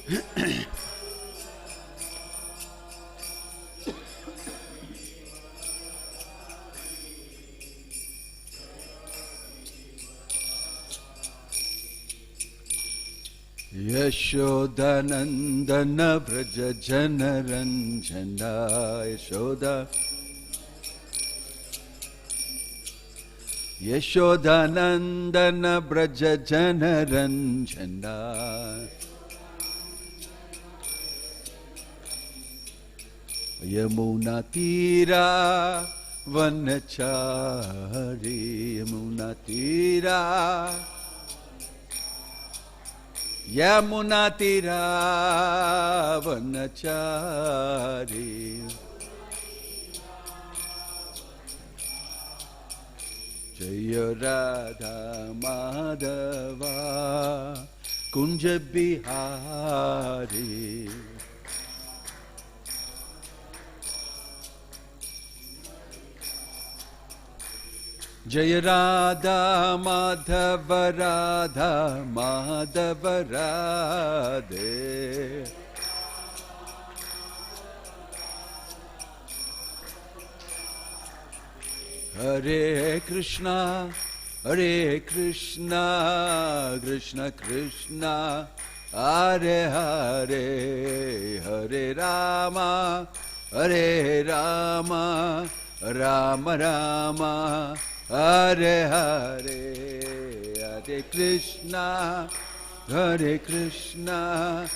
Yashodanandana Vraja Janaranjana Yashodanandana Vraja Janaranjana Yamuna Tira Vanachari Yamuna Tira Yamuna Tira Vanachari Jaya Radha Madhava Kunja Bihari Jaya Radha Madhava Radha Madhava Radhe Hare Krishna Krishna Krishna Hare Hare Hare Rama Rama Rama Hare Hare Hare Krishna Hare Krishna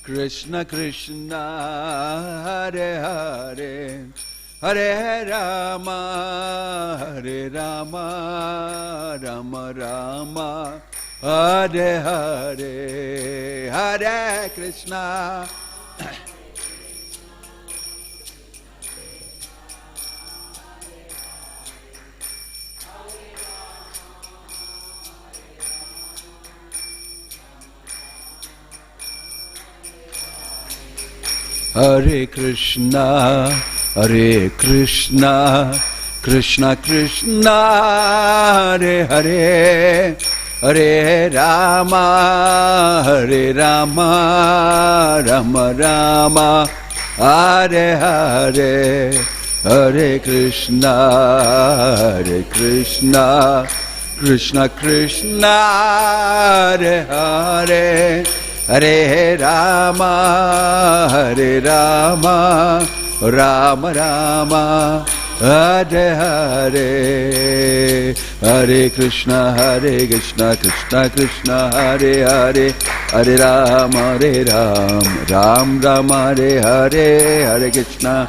Krishna Krishna Hare Hare Hare Rama Rama Rama Hare Hare Hare Krishna Hare Krishna Krishna Krishna Hare Hare Hare Rama Rama Rama Hare Hare Hare Krishna Krishna Krishna Hare Hare Hare Rama Rama Rama Hare Hare Hare Krishna Krishna Krishna Hare Hare Hare Rama Rama Hare Hare Hare Krishna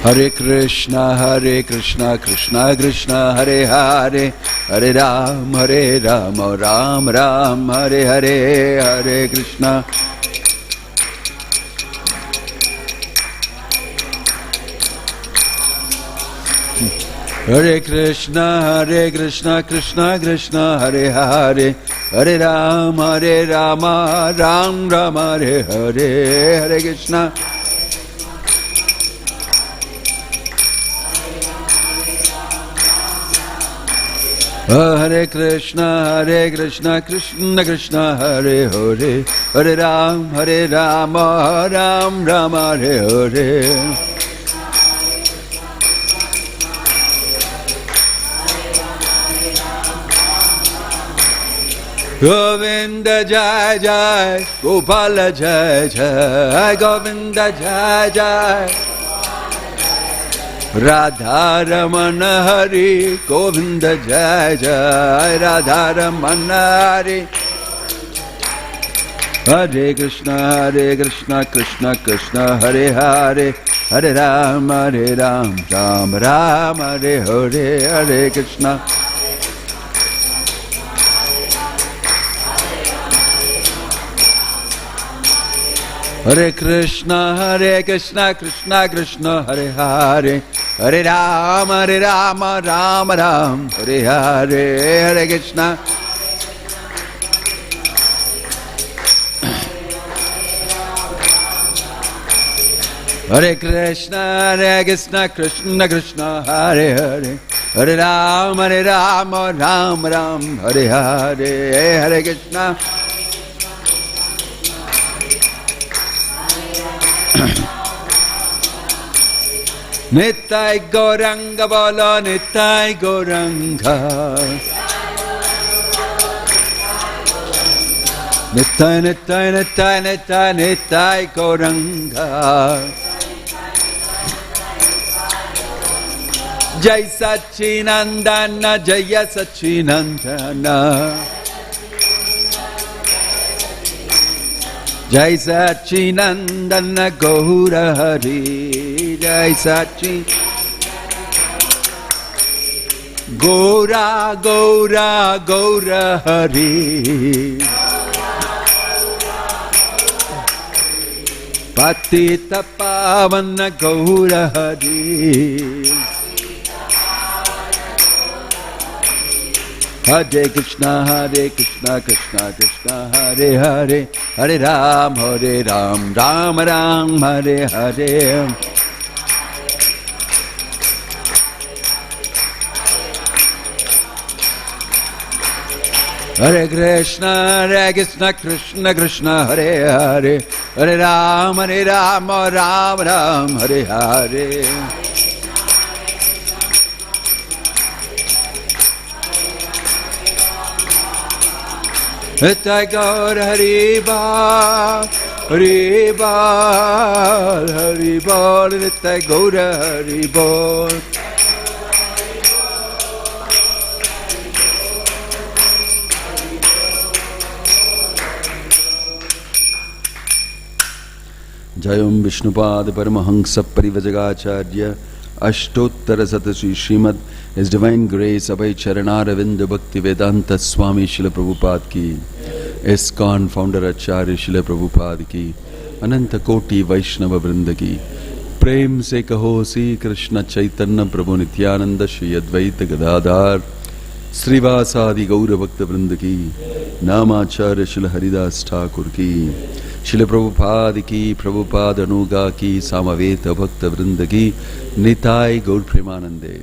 Hare Krishna Krishna Krishna Hare Hare Hare Rama Rama Hare Hare Hare Krishna Hare Krishna Krishna Krishna Hare Hare Hare Rama Rama Hare Hare Hare Krishna Hare Krishna Krishna Krishna Hare Hare Hare Rama Rama Hare Hare Govinda Jai Jai Gopala Jai Jai Govinda Jai Jai Radha Ramana Hari Govinda Jai Jai Radha Ramana Hari Hare Krishna Krishna Krishna Hare Hare Hare Rama Rama Hare Hare Hare Krishna Hare Krishna Krishna Krishna Hare Hare Hare Rama, Rama Ram, Hare Hare, Hare Krishna. Hare Krishna, Krishna Krishna, Hare Hare, Hare Rama, Rama Ram, Hare Hare, Hare Krishna. Nittai Gauranga Bala, Nittai Gauranga. Nittai, Nittai, Nittai, Nittai, Nittai Gauranga. Jai Sachinandana, Jaya Sachinandana. Jai Sachinandana Gaura Hari. Jai Sachin Gaura, Gaura, Gaura Hari. Patita Pavana Gaura Hari. Hare Krishna, Krishna Krishna, Hare Hare, Hare Ram, Ram Ram, Hare Hare. Hare Krishna, Krishna Krishna, Hare Hare, Hare Ram, Ram Ram, Hare Hare. Nittai Gaur Hari Bal, Hari Bal, Hari Bal, Nittai Gaur Hari Bal. Jayam Vishnupad Paramahansa Parivajagacharya Ashtottara Satasi Srimad His Divine Grace Abhay Charanaravindra Bhakti Vedanta Swami Srila Prabhupada Ki ISKCON Founder Acharya Srila Prabhupada Ki Ananta Koti Vaishnava Vrinda Ki Prem Se Kaho Sri Krishna Chaitanya Prabhu Nityananda Shri Advaita Gadadhar Srivasadi Gaura Bhakta Vrinda Ki Namacharya Srila Haridas Thakur Ki Srila Prabhupada Ki Prabhupada Anuga Ki Samaveta Bhakta Vrinda Ki Nitai Gaur Premanande.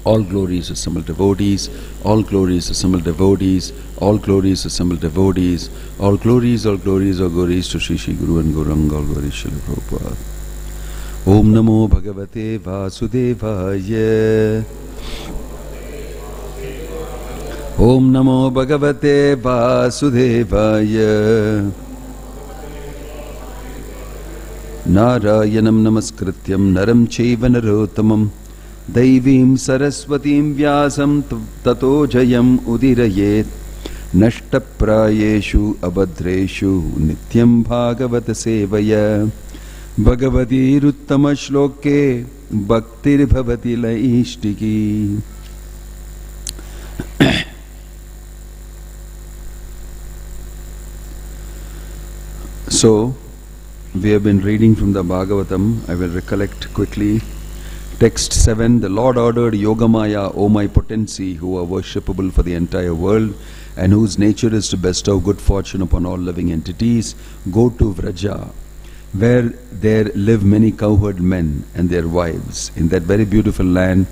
All glories assembled devotees, all glories assembled devotees, all glories assembled devotees, all glories, all glories to Shri Shri Guru and Gauranga, all glories Srila Prabhupada. Om Namo Bhagavate Vasudevaya. Om Namo Bhagavate Vasudevaya. Narayanam Namaskrityam Naram Chaiva Narottamam Daivim Saraswatim Vyasam Tato Jayam Udirayet Nashtaprayeshu Abhadreshu Nityam Bhagavata Sevaya Bhagavati Ruttama Shloke Bhaktir Bhavati Laishtiki. So, we have been reading from the Bhagavatam. I will recollect quickly. Text 7, the Lord ordered Yogamaya, O my potency, who are worshipable for the entire world, and whose nature is to bestow good fortune upon all living entities, go to Vraja, where there live many cowherd men and their wives. In that very beautiful land,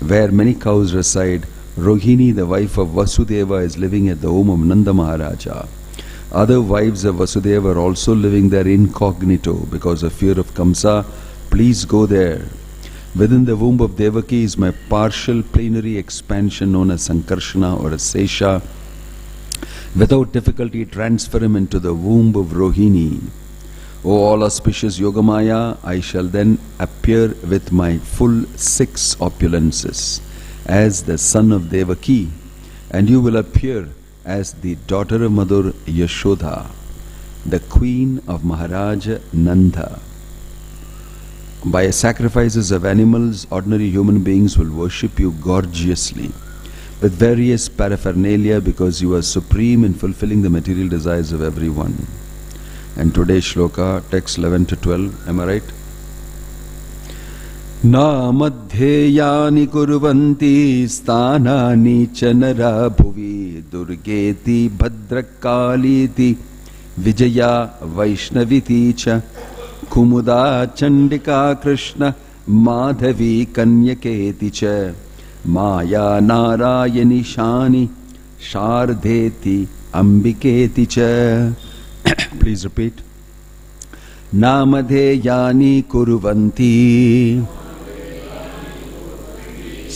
where many cows reside, Rohini, the wife of Vasudeva, is living at the home of Nanda Maharaja. Other wives of Vasudeva are also living there incognito because of fear of Kamsa. Please go there. Within the womb of Devaki is my partial plenary expansion known as Sankarshana or as Sesha. Without difficulty transfer him into the womb of Rohini. O all auspicious Yogamaya, I shall then appear with my full 6 opulences as the son of Devaki, and you will appear as the daughter of Mother Yashoda, the queen of Maharaja Nanda. By sacrifices of animals, ordinary human beings will worship you gorgeously with various paraphernalia because you are supreme in fulfilling the material desires of everyone. And today's shloka, text 11 to 12, am I right? Na madhyeyani kurvanti sthanani chanara bhuvi durgeti bhadrakaliti vijaya vaishnaviti cha kumuda chandika krishna madhavi kanyaketi cha maya narayani shani shardeti ambiketi cha. Please repeat. Namadheyani kurvanti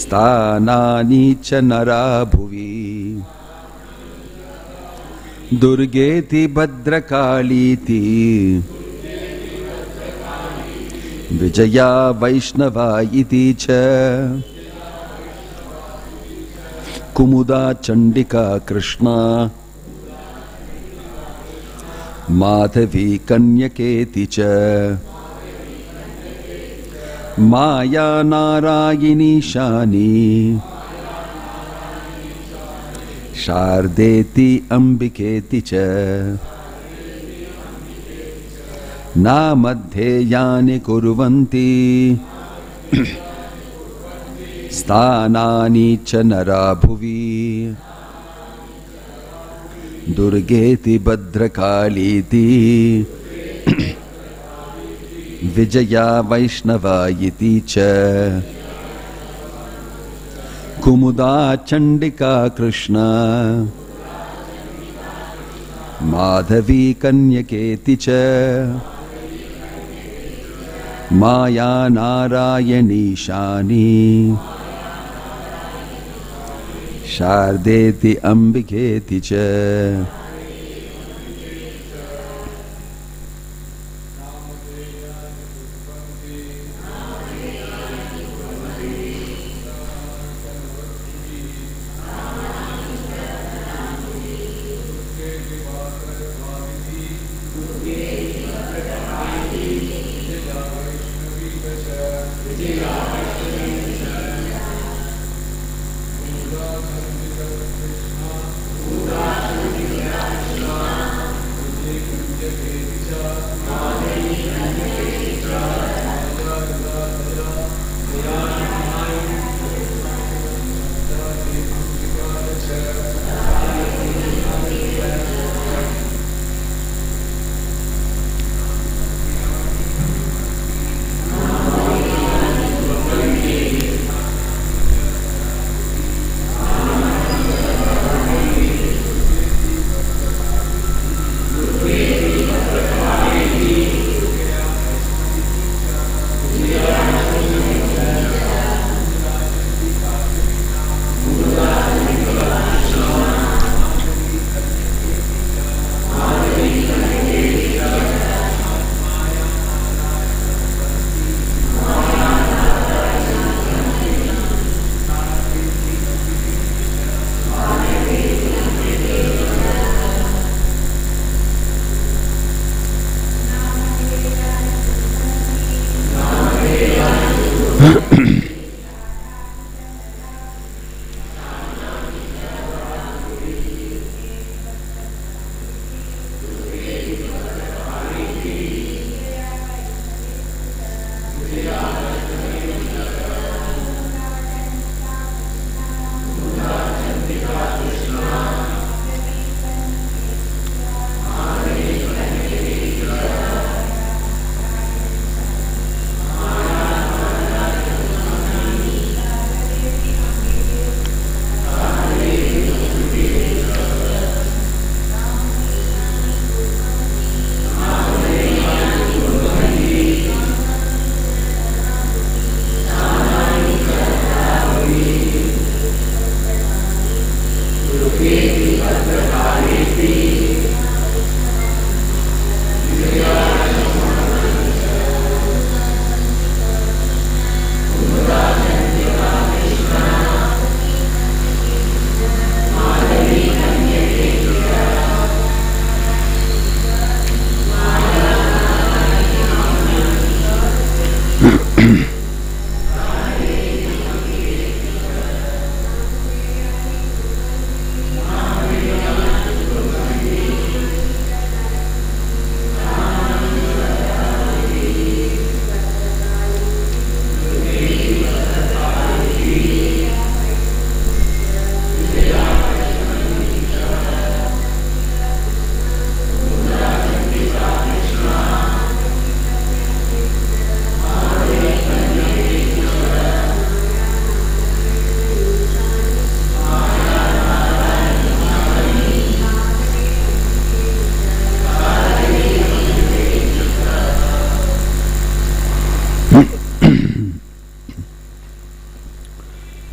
sthanani chanara bhuvi durgeti bhadrakaliti vijaya vaishnava iti cha kumuda chandika krishna madhavi kanyaketi cha maya narayini shani shardeti ambiketi cha na madhyeyani kurvanti sthanani chanara bhuvi durgeti bhadrakaliti vijaya vaishnava iti cha kumuda chandika krishna madhavi kanyaketi cha maya narayani shani shardeti ambiketi cha.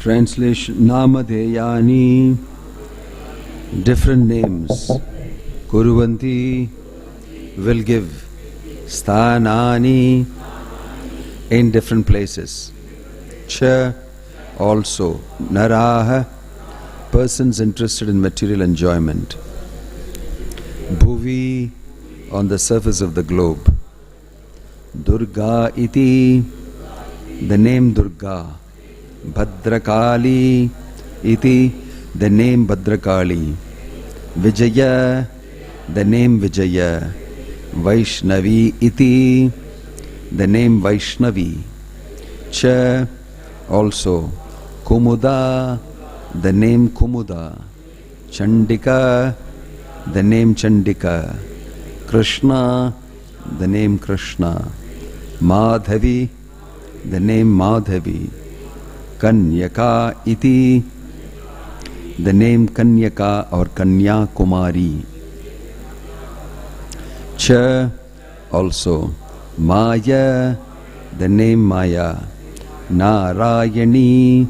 Translation: Namadeyani, different names. Kuruvanti, will give. Sthanani, in different places. Cha, also. Naraha, persons interested in material enjoyment. Bhuvi, on the surface of the globe. Durga iti, the name Durga. Bhadrakali iti, the name Bhadrakali. Vijaya, the name Vijaya. Vaishnavi iti, the name Vaishnavi. Cha, also. Kumuda, the name Kumuda. Chandika, the name Chandika. Krishna, the name Krishna. Madhavi, the name Madhavi. Kanyaka iti, the name Kanyaka or Kanya Kumari. Cha, also. Maya, the name Maya. Narayani,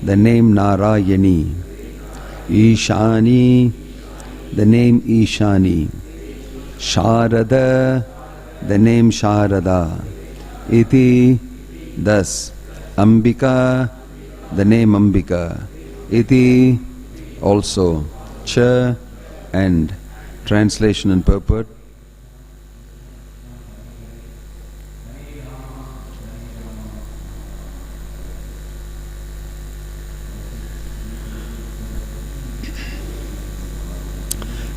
the name Narayani. Ishani, the name Ishani. Sharada, the name Sharada. Iti, thus. Ambika, the name Ambika. Iti, also. Cha, and. Translation and purport.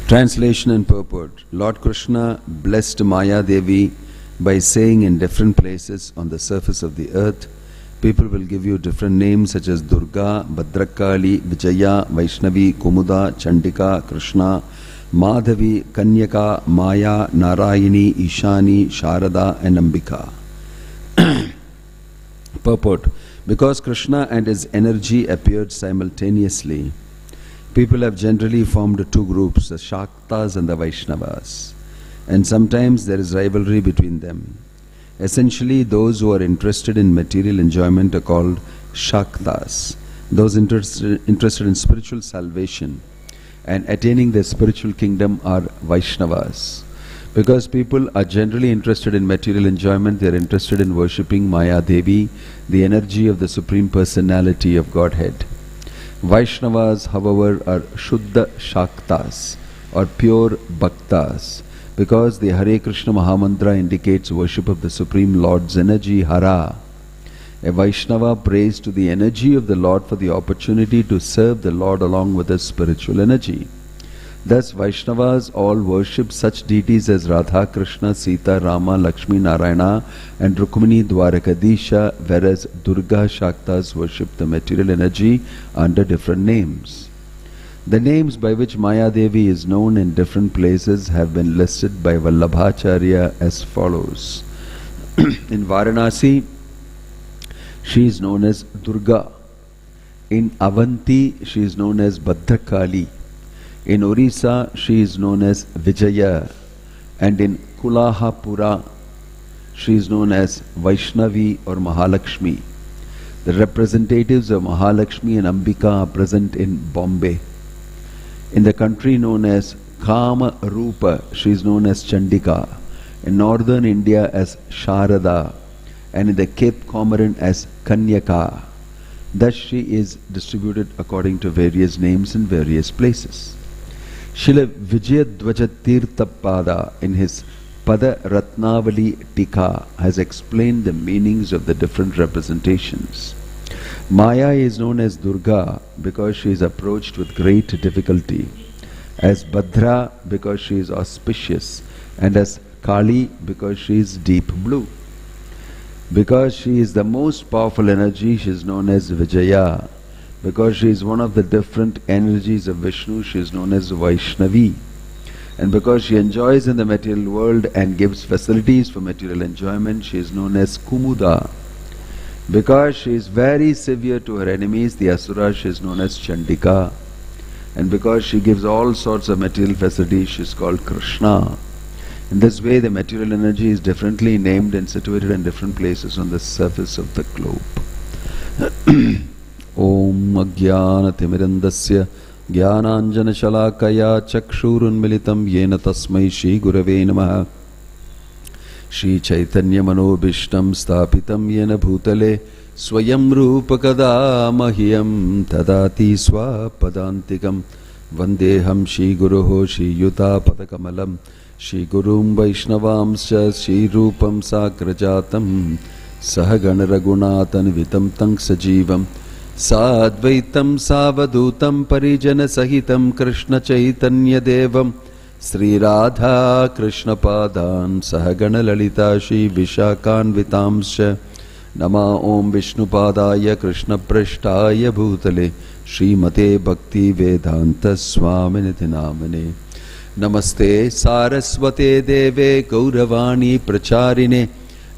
Translation and purport. Lord Krishna blessed Maya Devi by saying in different places on the surface of the earth, people will give you different names such as Durga, Bhadrakali, Vijaya, Vaishnavi, Kumuda, Chandika, Krishna, Madhavi, Kanyaka, Maya, Narayani, Ishani, Sharada and Ambika. Purport. Because Krishna and his energy appeared simultaneously, people have generally formed two groups, the Shaktas and the Vaishnavas. And sometimes there is rivalry between them. Essentially, those who are interested in material enjoyment are called Shaktas. Those interested in spiritual salvation and attaining the spiritual kingdom are Vaishnavas. Because people are generally interested in material enjoyment, they are interested in worshipping Maya Devi, the energy of the Supreme Personality of Godhead. Vaishnavas, however, are Shuddha Shaktas or pure Bhaktas, because the Hare Krishna Mahamantra indicates worship of the Supreme Lord's energy, Hara. A Vaishnava prays to the energy of the Lord for the opportunity to serve the Lord along with his spiritual energy. Thus, Vaishnavas all worship such deities as Radha, Krishna, Sita, Rama, Lakshmi, Narayana and Rukmini, Dwarakadisha, whereas Durga Shaktas worship the material energy under different names. The names by which Maya Devi is known in different places have been listed by Vallabhacharya as follows. In Varanasi, she is known as Durga. In Avanti, she is known as Bhadrakali. In Orissa, she is known as Vijaya. And in Kulahapura, she is known as Vaishnavi or Mahalakshmi. The representatives of Mahalakshmi and Ambika are present in Bombay. In the country known as Kama Rupa, she is known as Chandika. In northern India as Sharada. And in the Cape Comorin as Kanyaka. Thus she is distributed according to various names in various places. Srila Vijayadvaja Tirthapada in his Pada Ratnavali Tika has explained the meanings of the different representations. Maya is known as Durga because she is approached with great difficulty, as Bhadra because she is auspicious, and as Kali because she is deep blue. Because she is the most powerful energy, she is known as Vijaya. Because she is one of the different energies of Vishnu, she is known as Vaishnavi. And because she enjoys in the material world and gives facilities for material enjoyment, she is known as Kumuda. Because she is very severe to her enemies, the Asuras, she is known as Chandika. And because she gives all sorts of material facilities, she is called Krishna. In this way, the material energy is differently named and situated in different places on the surface of the globe. Om Ajnanatimidandasya Jnananjanashalakaya Chakshurunmilitam Yena Tasmai Shri Gurave Namaha. Shri Chaitanya Manobhishtam Sthapitam Yena Bhutale Swayam Rupakada Mahyam Tadati Swapadantikam Vandeham Shri Guruho Shri Yuta Padakamalam Shri Gurum Vaishnavamscha Shri Rupam Sakrajatam Sahagana Raghunathan Vitam Tang Sajivam Sadvaitam Savadutam Parijana Sahitam Krishna Chaitanya Devam Sri Radha Krishna Padan Sahagana Lalita Shri Vishakan Vitamscha Nama Om Vishnu Padaya Krishna Prashtaya Bhutale Shri Mate Bhakti Vedanta Swami Niti Namane Namaste Saraswate Deve Gauravani Pracharine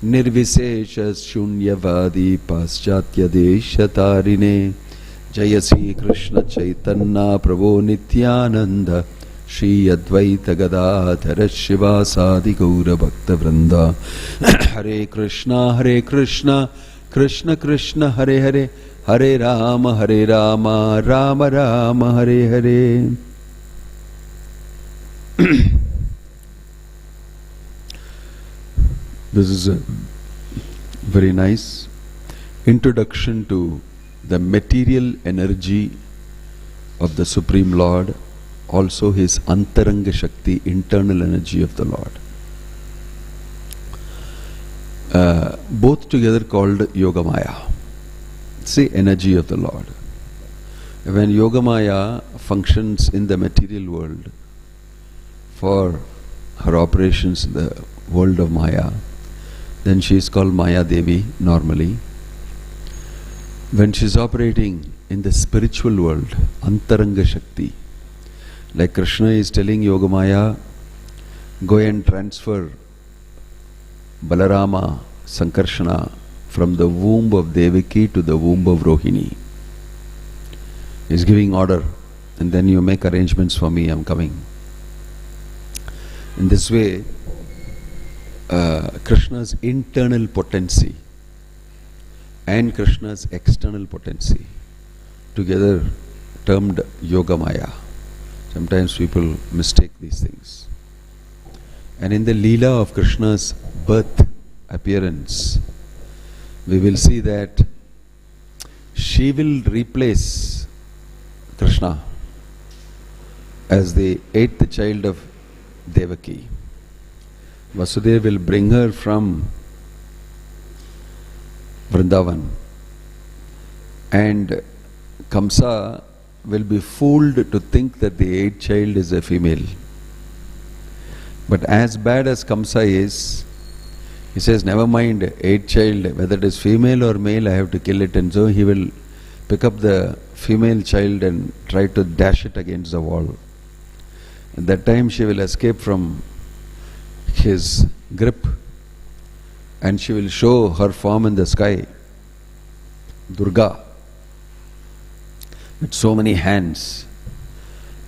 Nirvishesha Shunyavadi Paschatya Deshatarine Jaya Sri Krishna Chaitanya Prabhu Nityananda Shri Advaita Gadadhara Shivasadi Gaura Bhakta Vrinda Hare Krishna Krishna Krishna Hare Hare Hare Rama Rama Rama Hare Hare. This is a very nice introduction to the material energy of the Supreme Lord, also his Antaranga Shakti, internal energy of the Lord. Both together called Yogamaya. See, energy of the Lord. When Yogamaya functions in the material world for her operations in the world of Maya, then she is called Maya Devi normally. When she is operating in the spiritual world, Antaranga Shakti, like Krishna is telling Yogamaya, go and transfer Balarama, Sankarshana from the womb of Devaki to the womb of Rohini. He is giving order, and then you make arrangements for me, I am coming. In this way, Krishna's internal potency and Krishna's external potency together termed Yogamaya. Sometimes people mistake these things. And in the Leela of Krishna's birth appearance, we will see that she will replace Krishna as the eighth child of Devaki. Vasudeva will bring her from Vrindavan, and Kamsa will be fooled to think that the eighth child is a female. But as bad as Kamsa is, he says, never mind, eighth child, whether it is female or male, I have to kill it. And so he will pick up the female child and try to dash it against the wall. At that time she will escape from his grip, and she will show her form in the sky, Durga, with so many hands,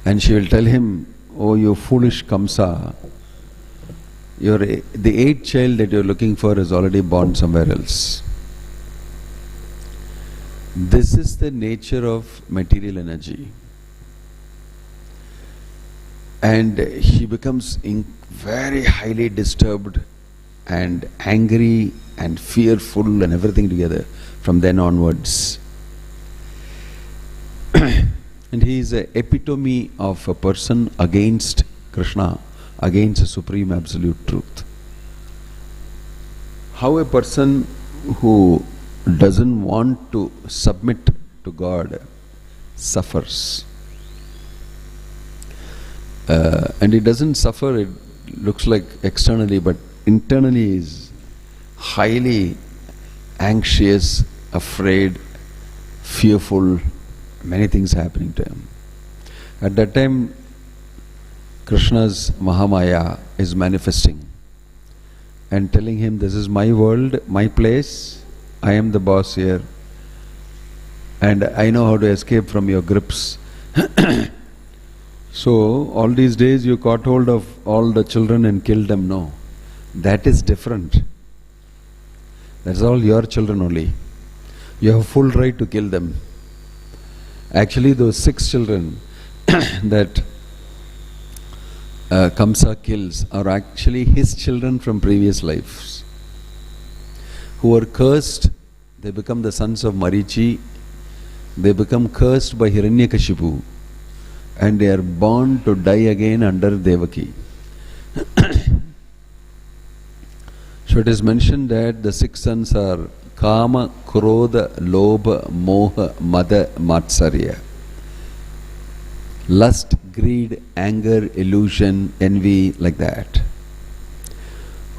and she will tell him, oh you foolish Kamsa, the eighth child that you are looking for is already born somewhere else. This is the nature of material energy. And he becomes very highly disturbed and angry and fearful and everything together from then onwards. And he is an epitome of a person against Krishna, against the Supreme Absolute Truth. How a person who doesn't want to submit to God suffers. And it doesn't suffer, it looks like externally, but internally is highly anxious, afraid, fearful, many things happening to him. At that time, Krishna's Mahamaya is manifesting and telling him, this is my world, my place, I am the boss here, and I know how to escape from your grips. So, all these days you caught hold of all the children and killed them. No, that is different. That's all your children only. You have full right to kill them. Actually, those 6 children that Kamsa kills are actually his children from previous lives, who are cursed. They become the sons of Marichi. They become cursed by Hiranyakashipu, and they are born to die again under Devaki. So it is mentioned that the 6 sons are Kama, Krodha, Lobha, Moha, Mada, Matsarya. Lust, greed, anger, illusion, envy, like that.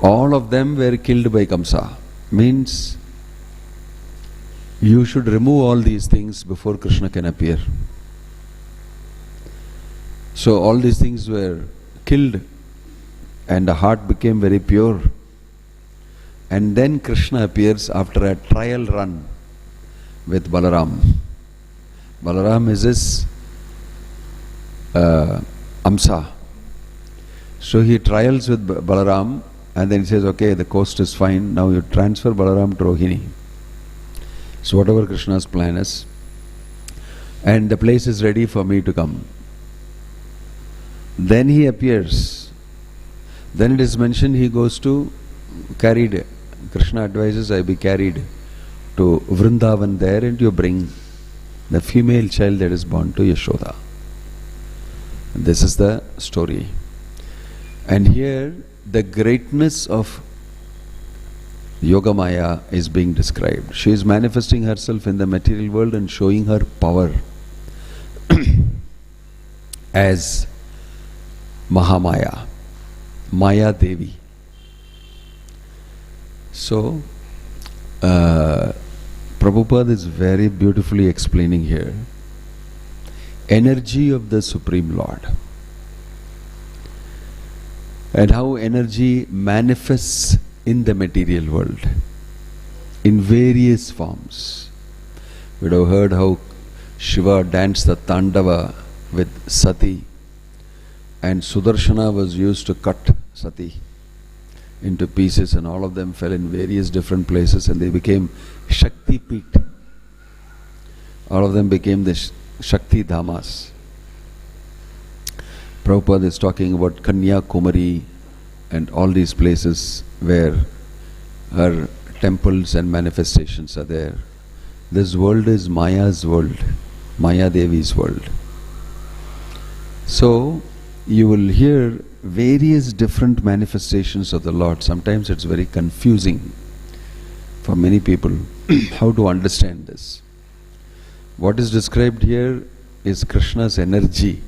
All of them were killed by Kamsa. Means you should remove all these things before Krishna can appear. So all these things were killed and the heart became very pure. And then Krishna appears after a trial run with Balaram. Balaram is his Amsa. So he trials with Balaram, and then he says, okay, the coast is fine, now you transfer Balaram to Rohini. So whatever Krishna's plan is, and the place is ready for me to come. Then he appears. Then it is mentioned he goes to carried. Krishna advises, I be carried to Vrindavan there, and you bring the female child that is born to Yashoda. This is the story. And here the greatness of Yogamaya is being described. She is manifesting herself in the material world and showing her power as Mahamaya, Maya Devi. So, Prabhupada is very beautifully explaining here energy of the Supreme Lord and how energy manifests in the material world in various forms. We have heard how Shiva danced the Tandava with Sati, and Sudarshana was used to cut Sati into pieces, and all of them fell in various different places and they became Shakti Peet. All of them became the Shakti Dhamas. Prabhupada is talking about Kanya Kumari and all these places where her temples and manifestations are there. This world is Maya's world, Maya Devi's world. So you will hear various different manifestations of the Lord. Sometimes it's very confusing for many people how to understand this. What is described here is Krishna's energy,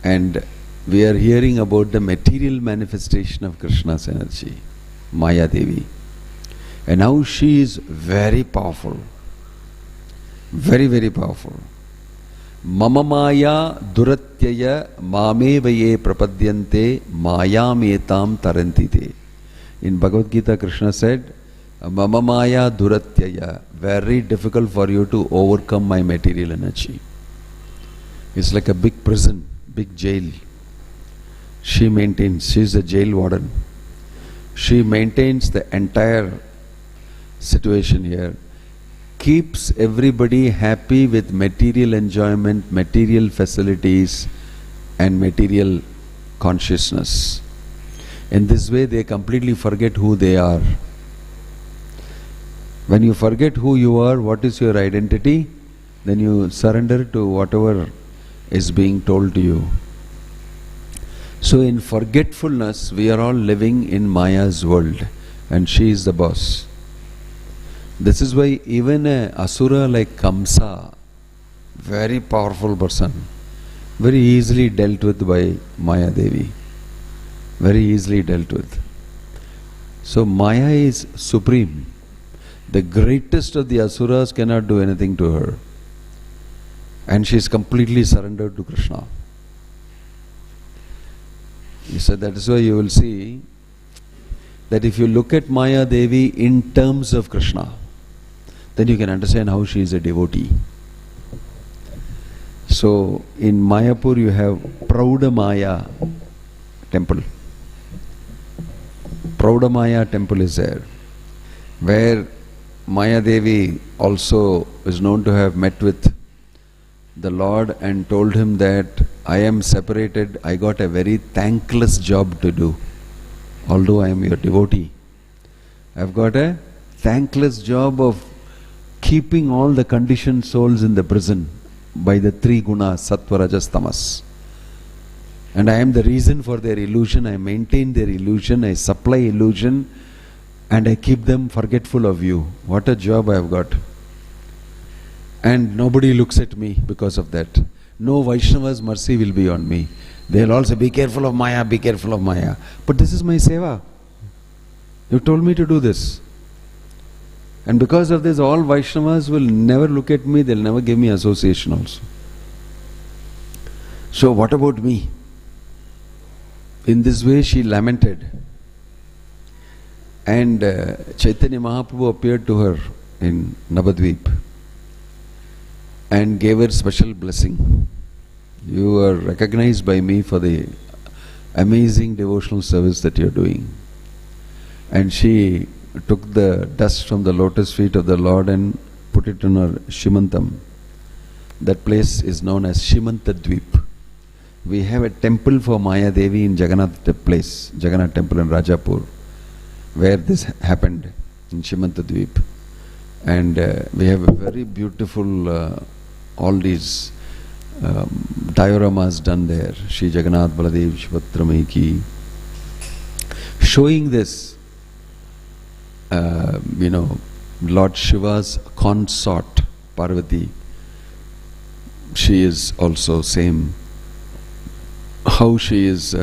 and we are hearing about the material manifestation of Krishna's energy, Maya Devi, and how she is very powerful, very, very powerful. Mama Maya Duratyaya Mamevaye Prapadyante Mayametam Tarantite. In Bhagavad Gita, Krishna said, Mama Maya Duratyaya, very difficult for you to overcome my material energy. It's like a big prison, big jail. She maintains, she is the jail warden. She maintains the entire situation here, keeps everybody happy with material enjoyment, material facilities and material consciousness. In this way they completely forget who they are. When you forget who you are, what is your identity, then you surrender to whatever is being told to you. So in forgetfulness, we are all living in Maya's world, and she is the boss. This is why even a asura like Kamsa, very powerful person, very easily dealt with by Maya Devi. Very easily dealt with. So Maya is supreme. The greatest of the asuras cannot do anything to her. And she is completely surrendered to Krishna. So that is why you will see that if you look at Maya Devi in terms of Krishna, then you can understand how she is a devotee. So in Mayapur you have Praudamaya temple. Praudamaya temple is there, where Maya Devi also is known to have met with the Lord and told him that I am separated, I got a very thankless job to do. Although I am your devotee, I've got a thankless job of keeping all the conditioned souls in the prison by the three gunas, sattva, rajas, tamas. And I am the reason for their illusion. I maintain their illusion, I supply illusion, and I keep them forgetful of you. What a job I have got. And nobody looks at me because of that. No Vaishnava's mercy will be on me. They'll all say, be careful of Maya, be careful of Maya. But this is my seva. You told me to do this. And because of this, all Vaishnavas will never look at me, they'll never give me association also. So what about me? In this way she lamented. And Chaitanya Mahaprabhu appeared to her in Navadvip and gave her special blessing. You are recognized by me for the amazing devotional service that you are doing. And she took the dust from the lotus feet of the Lord and put it on her Shimantam. That place is known as Shimantadvip. We have a temple for Maya Devi in Jagannath place, Jagannath temple in Rajapur, where this happened in Shimantadvip. And we have a very beautiful, all these dioramas done there. Shri Jagannath Baladev Shivatramai ki. Showing this, Lord Shiva's consort, Parvati. She is also same. How she is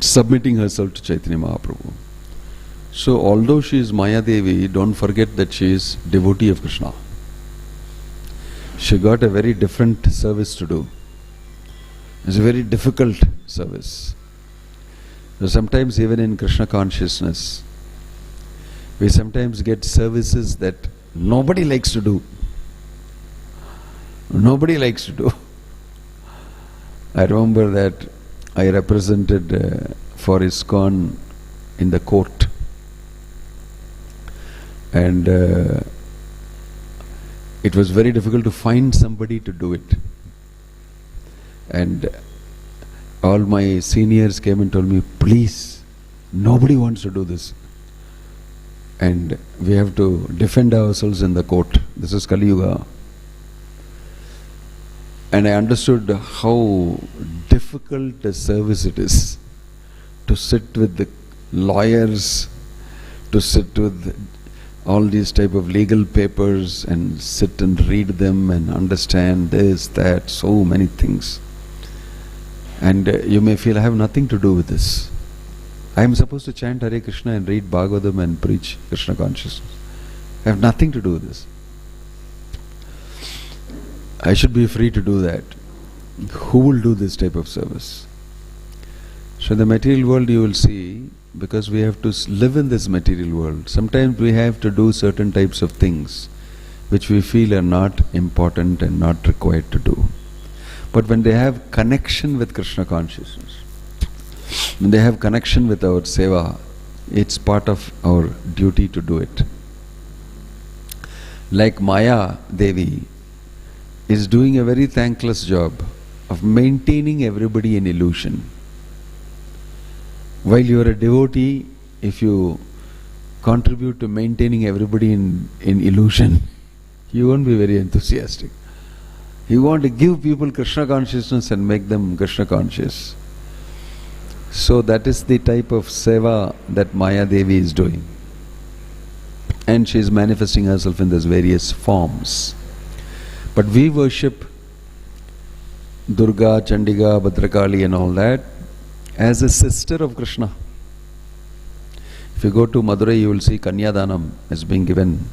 submitting herself to Chaitanya Mahaprabhu. So although she is Maya Devi, don't forget that she is devotee of Krishna. She got a very different service to do. It's a very difficult service. So sometimes even in Krishna consciousness, we sometimes get services that nobody likes to do. Nobody likes to do. I remember that I represented for ISKCON in the court. And it was very difficult to find somebody to do it. And all my seniors came and told me, please, nobody wants to do this. And we have to defend ourselves in the court. This is Kali Yuga. And I understood how difficult a service it is to sit with the lawyers, to sit with all these type of legal papers and sit and read them and understand this, that, so many things. And you may feel I have nothing to do with this. I am supposed to chant Hare Krishna and read Bhagavatam and preach Krishna consciousness. I have nothing to do with this. I should be free to do that. Who will do this type of service? So in the material world you will see, because we have to live in this material world, sometimes we have to do certain types of things which we feel are not important and not required to do. But when they have connection with Krishna consciousness, when they have connection with our seva, it's part of our duty to do it. Like Maya Devi is doing a very thankless job of maintaining everybody in illusion. While you are a devotee, if you contribute to maintaining everybody in illusion, you won't be very enthusiastic. You want to give people Krishna consciousness and make them Krishna conscious. So that is the type of seva that Maya Devi is doing. And she is manifesting herself in these various forms. But we worship Durga, Chandiga, Bhadrakali and all that as a sister of Krishna. If you go to Madurai, you will see Kanyadanam is being given.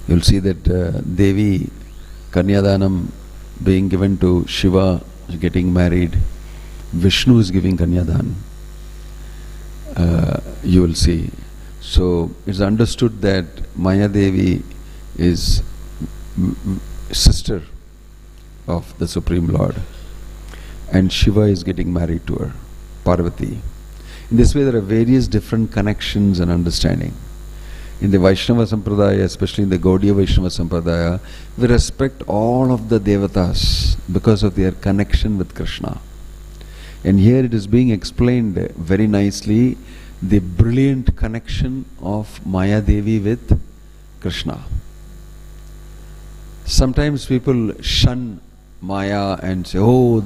You will see that Devi Kanyadanam being given to Shiva, getting married. Vishnu is giving Kanyadan. You will see. So it's understood that Maya Devi is sister of the Supreme Lord, and Shiva is getting married to her, Parvati. In this way there are various different connections and understanding. In the Vaishnava Sampradaya, especially in the Gaudiya Vaishnava Sampradaya, we respect all of the devatas because of their connection with Krishna. And here it is being explained very nicely, the brilliant connection of Maya Devi with Krishna. Sometimes people shun Maya and say, oh,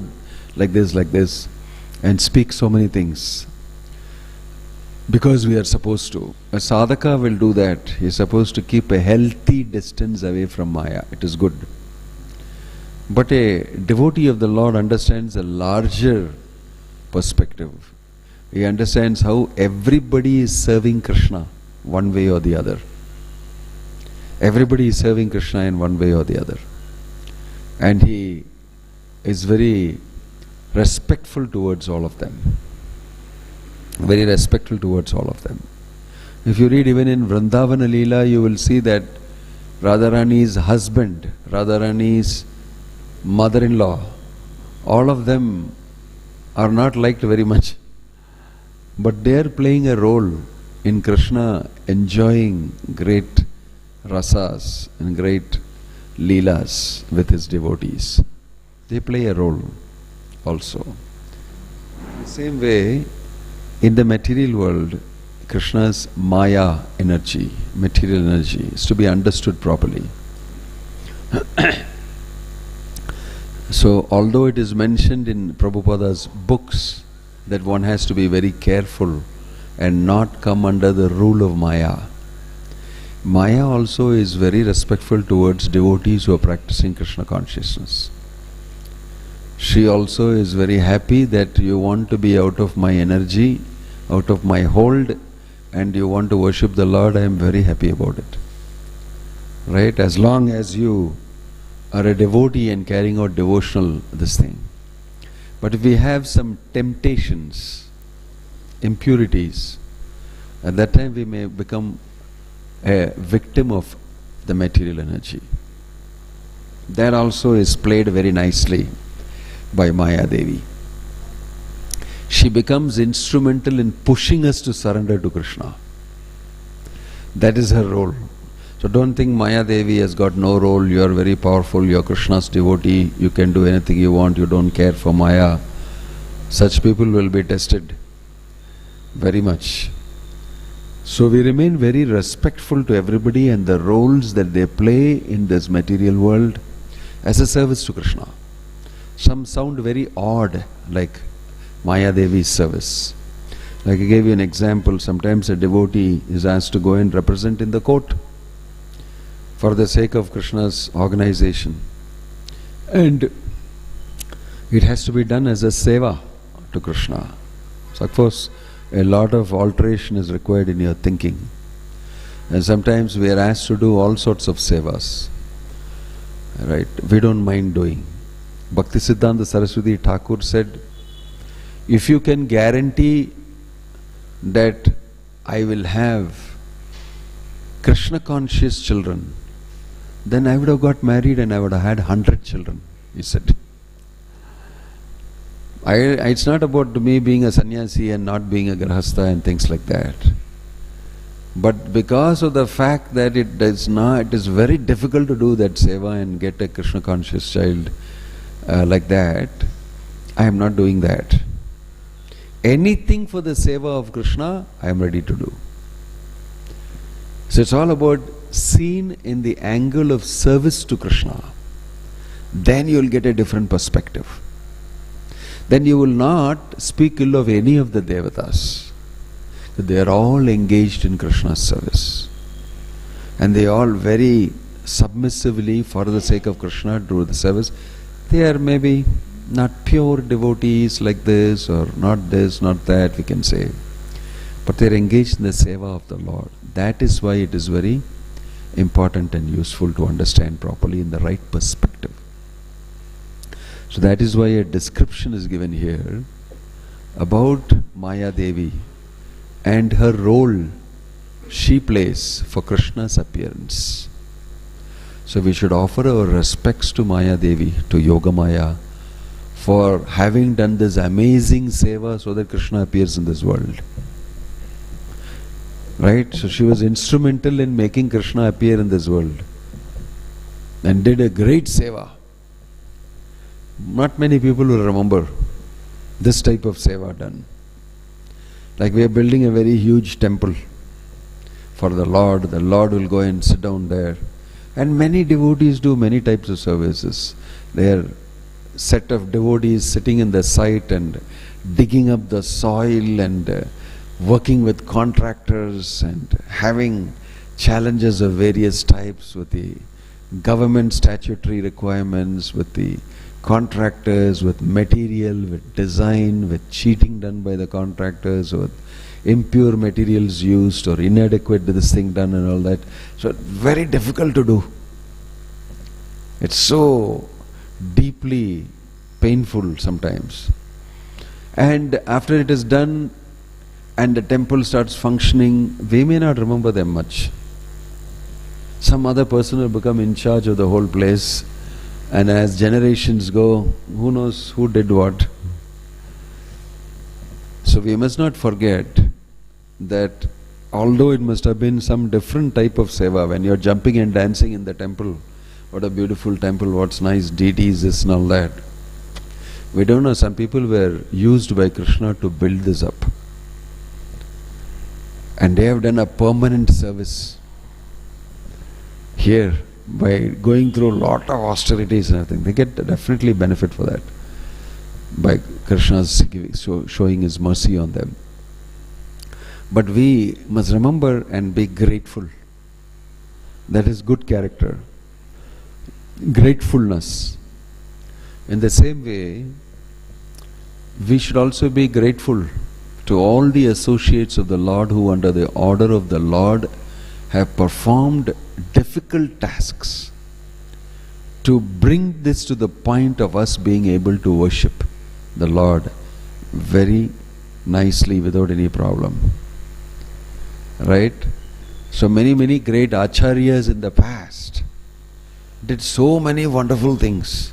like this, and speak so many things. Because we are supposed to. A sadhaka will do that. He is supposed to keep a healthy distance away from Maya. It is good. But a devotee of the Lord understands a larger perspective. He understands how everybody is serving Krishna one way or the other. Everybody is serving Krishna in one way or the other. And he is very respectful towards all of them. Very respectful towards all of them. If you read even in Vrindavana Leela, you will see that Radharani's husband, Radharani's mother-in-law, all of them are not liked very much. But they are playing a role in Krishna enjoying great rasas and great leelas with his devotees. They play a role also. In the same way, in the material world, Krishna's Maya energy, material energy, is to be understood properly. So, although it is mentioned in Prabhupada's books that one has to be very careful and not come under the rule of Maya, Maya also is very respectful towards devotees who are practicing Krishna consciousness. She also is very happy that you want to be out of my energy, out of my hold, and you want to worship the Lord. I am very happy about it. Right? As long as you are a devotee and carrying out devotional this thing. But if we have some temptations, impurities, at that time we may become a victim of the material energy. That also is played very nicely by Maya Devi. She becomes instrumental in pushing us to surrender to Krishna. That is her role. So don't think Maya Devi has got no role. You are very powerful, you are Krishna's devotee, you can do anything you want, you don't care for Maya. Such people will be tested very much. So we remain very respectful to everybody and the roles that they play in this material world as a service to Krishna. Some sound very odd, like Maya Devi's service. Like I gave you an example, sometimes a devotee is asked to go and represent in the court for the sake of Krishna's organization. And it has to be done as a seva to Krishna. So of course, a lot of alteration is required in your thinking. And sometimes we are asked to do all sorts of sevas. Right? We don't mind doing. Bhakti Siddhanta Saraswati Thakur said, if you can guarantee that I will have Krishna conscious children, then I would have got married and I would have had 100 children, he said. It's not about me being a sannyasi and not being a grahastha and things like that. But because of the fact that it is very difficult to do that seva and get a Krishna conscious child like that, I am not doing that. Anything for the seva of Krishna, I am ready to do. So it's all about seen in the angle of service to Krishna. Then you will get a different perspective. Then you will not speak ill of any of the devatas. They are all engaged in Krishna's service. And they all very submissively, for the sake of Krishna, do the service. They are maybe not pure devotees like this, or not this, not that, we can say. But they are engaged in the seva of the Lord. That is why it is very important and useful to understand properly in the right perspective. So that is why a description is given here about Maya Devi and her role she plays for Krishna's appearance. So we should offer our respects to Maya Devi, to Yoga Maya, for having done this amazing seva so that Krishna appears in this world. Right? So she was instrumental in making Krishna appear in this world and did a great seva. Not many people will remember this type of seva done. Like we are building a very huge temple for the Lord will go and sit down there. And many devotees do many types of services. They are set of devotees sitting in the site and digging up the soil and working with contractors and having challenges of various types with the government statutory requirements, with the contractors, with material, with design, with cheating done by the contractors, with impure materials used or inadequate to this thing done and all that. So very difficult to do. It's so deeply painful sometimes. And after it is done and the temple starts functioning, we may not remember them much. Some other person will become in charge of the whole place, and as generations go, who knows who did what. So we must not forget that although it must have been some different type of seva, when you're jumping and dancing in the temple, what a beautiful temple, what's nice deities, this and all that. We don't know, some people were used by Krishna to build this up. And they have done a permanent service here by going through a lot of austerities and everything. They get definitely benefit for that by Krishna's showing His mercy on them. But we must remember and be grateful. That is good character. Gratefulness. In the same way, we should also be grateful to all the associates of the Lord who under the order of the Lord have performed difficult tasks to bring this to the point of us being able to worship the Lord very nicely without any problem. Right? So many great acharyas in the past did so many wonderful things,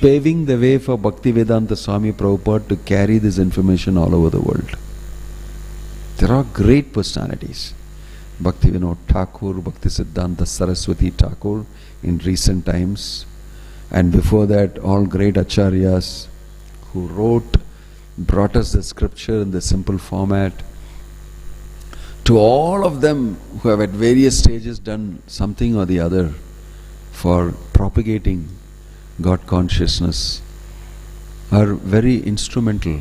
paving the way for Bhaktivedanta Swami Prabhupada to carry this information all over the world. There are great personalities. Bhakti Vinoda Thakur, Bhakti Siddhanta Saraswati Thakur in recent times, and before that all great acharyas who brought us the scripture in the simple format. To all of them who have at various stages done something or the other for propagating God consciousness are very instrumental.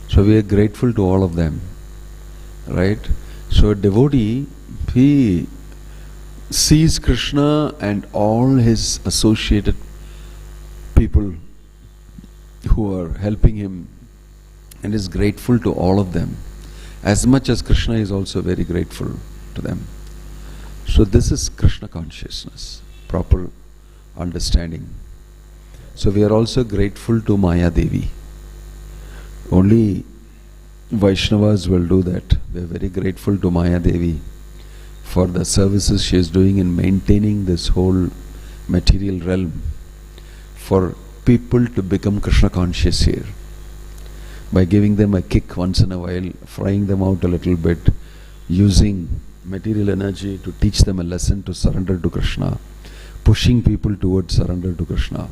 So we are grateful to all of them. Right? So a devotee, he sees Krishna and all his associated people who are helping him and is grateful to all of them, as much as Krishna is also very grateful to them. So this is Krishna consciousness, proper understanding. So we are also grateful to Maya Devi. Only Vaishnavas will do that. We are very grateful to Maya Devi for the services she is doing in maintaining this whole material realm, for people to become Krishna conscious here, by giving them a kick once in a while, frying them out a little bit, using material energy to teach them a lesson to surrender to Krishna, pushing people towards surrender to Krishna.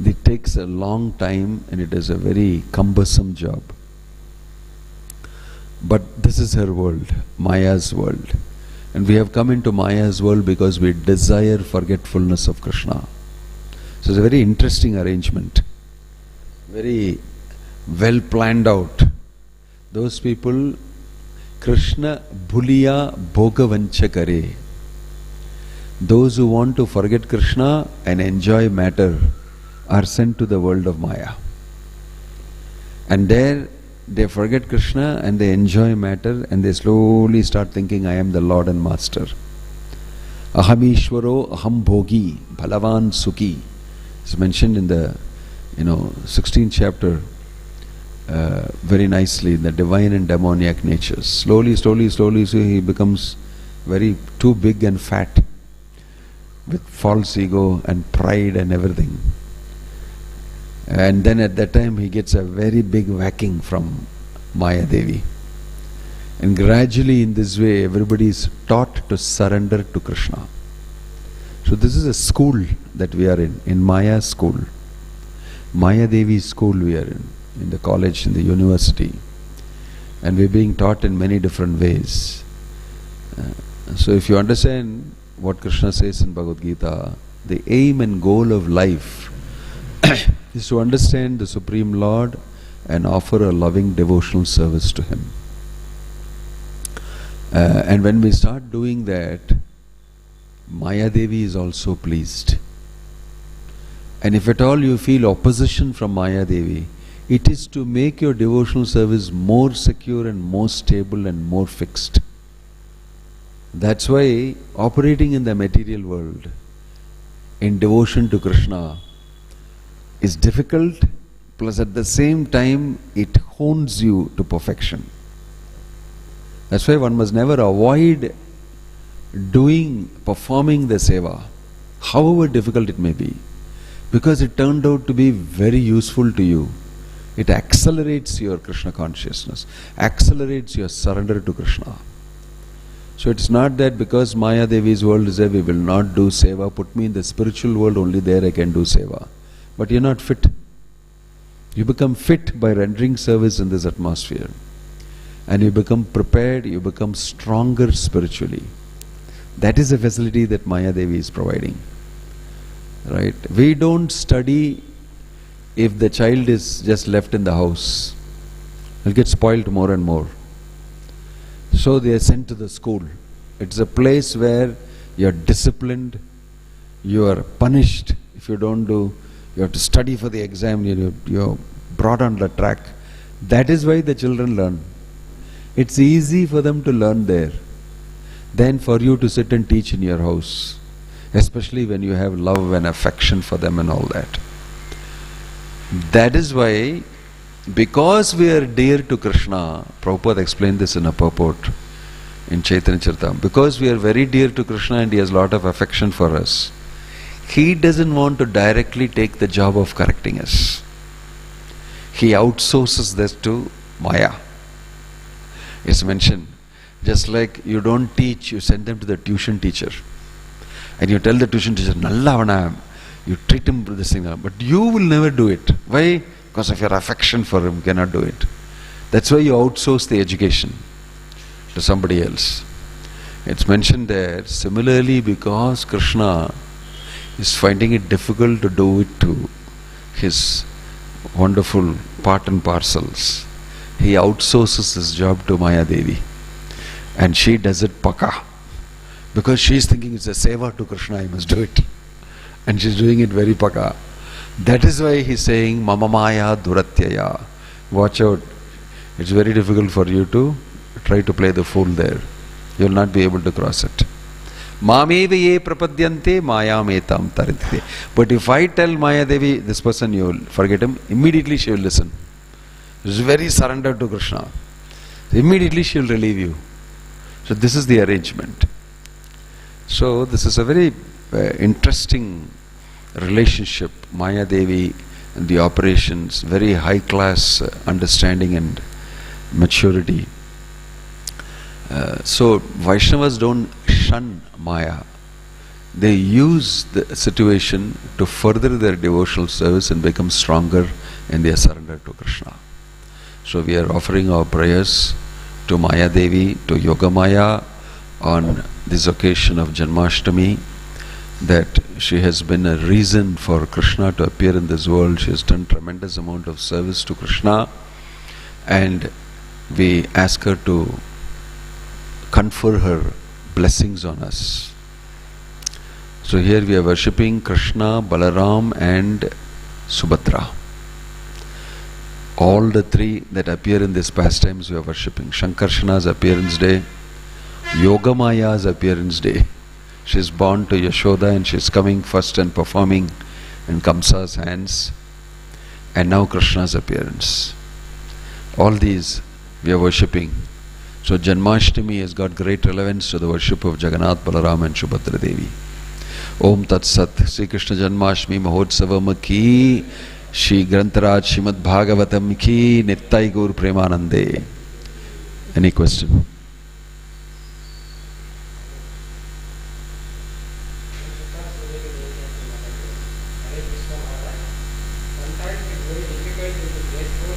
It takes a long time and it is a very cumbersome job. But this is her world, Maya's world. And we have come into Maya's world because we desire forgetfulness of Krishna. So it's a very interesting arrangement. Very well planned out. Those people, Krishna bhuliya bhogavancha kare. Those who want to forget Krishna and enjoy matter are sent to the world of Maya. And there they forget Krishna and they enjoy matter and they slowly start thinking, I am the Lord and Master. Aham Ishwaro aham bhogi bhalavan sukhi. It's mentioned in the 16th chapter very nicely, the divine and demoniac natures. Slowly, so he becomes very too big and fat with false ego and pride and everything. And then at that time he gets a very big whacking from Maya Devi. And gradually in this way everybody is taught to surrender to Krishna. So this is a school that we are in Maya school. Maya Devi school we are in the college, in the university. And we are being taught in many different ways. So if you understand what Krishna says in Bhagavad Gita, the aim and goal of life is to understand the Supreme Lord and offer a loving devotional service to Him. And when we start doing that, Maya Devi is also pleased. And if at all you feel opposition from Maya Devi, it is to make your devotional service more secure and more stable and more fixed. That's why operating in the material world in devotion to Krishna is difficult, plus at the same time it hones you to perfection. That's why one must never avoid performing the seva, however difficult it may be, because it turned out to be very useful to you. It accelerates your Krishna consciousness, accelerates your surrender to Krishna. So it's not that because Maya Devi's world is there, we will not do seva. Put me in the spiritual world, only there I can do seva. But you're not fit. You become fit by rendering service in this atmosphere. And you become prepared, you become stronger spiritually. That is a facility that Maya Devi is providing. Right? We don't study if the child is just left in the house. He'll get spoiled more and more. So they are sent to the school. It's a place where you are disciplined, you are punished if you don't do, you have to study for the exam, you're brought on the track. That is why the children learn. It's easy for them to learn there than for you to sit and teach in your house, especially when you have love and affection for them and all that. That is why, because we are dear to Krishna, Prabhupada explained this in a purport in Chaitanya Charitamrita, because we are very dear to Krishna and He has a lot of affection for us, He doesn't want to directly take the job of correcting us. He outsources this to Maya. It's mentioned, just like you don't teach, you send them to the tuition teacher. And you tell the tuition teacher, Nallavana, you treat him with this thing, but you will never do it. Why? Because of your affection for him, cannot do it. That's why you outsource the education to somebody else. It's mentioned there, similarly, because Krishna is finding it difficult to do it to his wonderful part and parcels, he outsources this job to Maya Devi. And she does it paka. Because she is thinking it's a seva to Krishna, I must do it. And she's doing it very paka. That is why he's saying, Mama Maya Duratyaya. Watch out. It's very difficult for you to try to play the fool there. You will not be able to cross it. Mameva ye prapadyante maya metam taridite. But if I tell Maya Devi, this person, you will forget him, immediately she will listen. She is very surrendered to Krishna. Immediately she will relieve you. So this is the arrangement. So this is a very interesting relationship, Maya Devi and the operations, very high class understanding and maturity. So Vaishnavas don't shun Maya. They use the situation to further their devotional service and become stronger in their surrender to Krishna. So we are offering our prayers to Maya Devi, to Yoga Maya on this occasion of Janmashtami, that she has been a reason for Krishna to appear in this world. She has done tremendous amount of service to Krishna, and we ask her to confer her blessings on us. So here we are worshipping Krishna, Balaram and Subhadra. All the three that appear in these pastimes we are worshipping. Shankarshana's appearance day, Yogamaya's appearance day. She is born to Yashoda and she is coming first and performing in Kamsa's hands. And now Krishna's appearance. All these we are worshipping. So Janmashtami has got great relevance to the worship of Jagannath, Balaram and Subhadra Devi. Om Tat Sat. Sri Krishna Janmashtami Mahotsavam ki, Shri Grantaraj Srimad Bhagavatam ki, Nittai Gaur Premanande. Any question? Sometimes it's very difficult to be grateful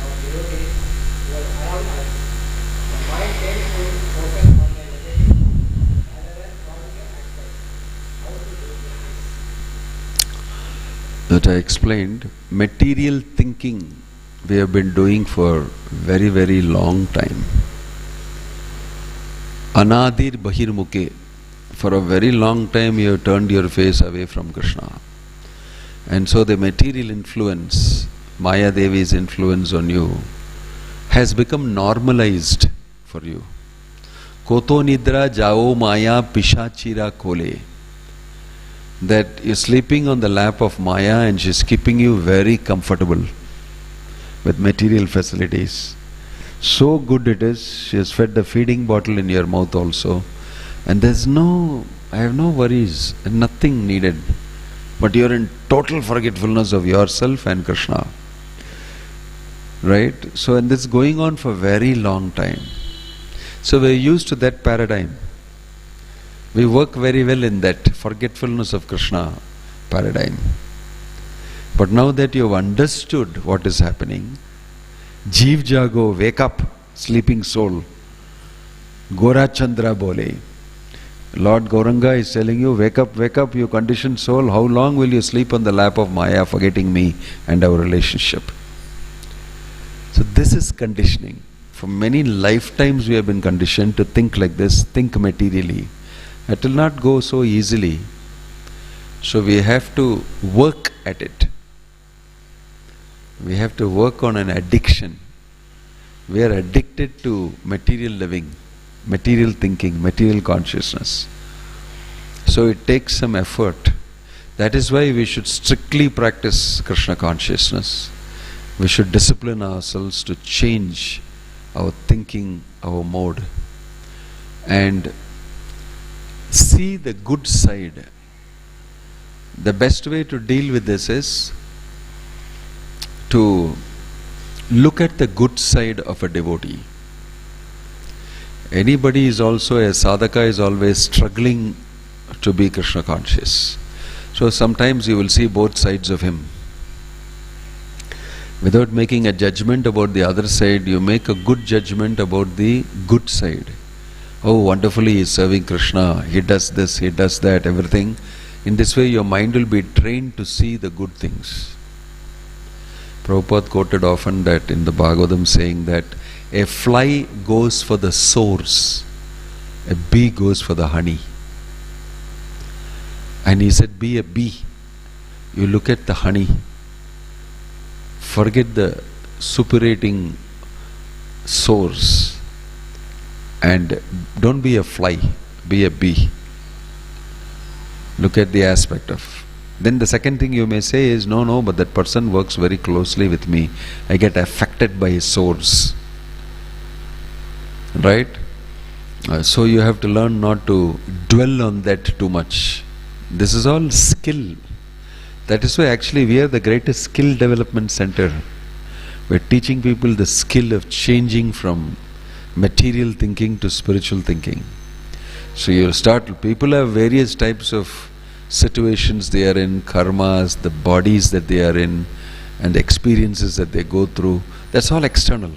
or devotees who are around us. The mind tends to focus on the negative rather than positive aspects. How to do this? That I explained, material thinking we have been doing for very, very long time. Anadir Bahirmukhe. For a very long time you have turned your face away from Krishna. And so the material influence, Maya Devi's influence on you, has become normalized for you. Koto nidra jao maya pishachira kole. That you're sleeping on the lap of Maya and she's keeping you very comfortable with material facilities. So good it is, she has fed the feeding bottle in your mouth also. And I have no worries, and nothing needed. But you're in total forgetfulness of yourself and Krishna. Right? So, and this is going on for a very long time. So we're used to that paradigm. We work very well in that forgetfulness of Krishna paradigm. But now that you've understood what is happening, Jeev Jago, wake up, sleeping soul. Gora Chandra Bole. Lord Gauranga is telling you, wake up, you conditioned soul. How long will you sleep on the lap of Maya, forgetting me and our relationship? So this is conditioning. For many lifetimes we have been conditioned to think like this, think materially. It will not go so easily. So we have to work at it. We have to work on an addiction. We are addicted to material living, material thinking, material consciousness. So it takes some effort. That is why we should strictly practice Krishna consciousness. We should discipline ourselves to change our thinking, our mode, and see the good side. The best way to deal with this is to look at the good side of a devotee. Anybody is also, a sadhaka is always struggling to be Krishna conscious. So sometimes you will see both sides of him. Without making a judgment about the other side, you make a good judgment about the good side. Oh, wonderfully he is serving Krishna, he does this, he does that, everything. In this way your mind will be trained to see the good things. Prabhupada quoted often that in the Bhagavatam, saying that a fly goes for the sores, a bee goes for the honey. And he said, be a bee. You look at the honey. Forget the suppurating sores. And don't be a fly, be a bee. Look at the aspect of. Then the second thing you may say is, no, but that person works very closely with me. I get affected by his sores. Right? So you have to learn not to dwell on that too much. This is all skill. That is why actually we are the greatest skill development center. We are teaching people the skill of changing from material thinking to spiritual thinking. So you'll start, people have various types of situations they are in, karmas, the bodies that they are in, and the experiences that they go through. That's all external.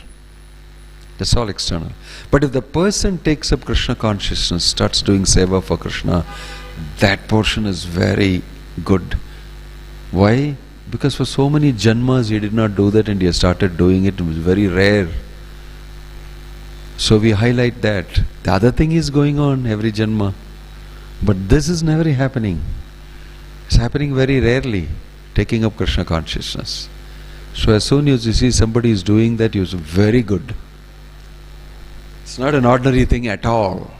That's all external. But if the person takes up Krishna consciousness, starts doing seva for Krishna, that portion is very good. Why? Because for so many janmas he did not do that and he has started doing it. It was very rare. So we highlight that. The other thing is going on every janma. But this is never happening. It's happening very rarely, taking up Krishna consciousness. So as soon as you see somebody is doing that, you say, very good. It's not an ordinary thing at all.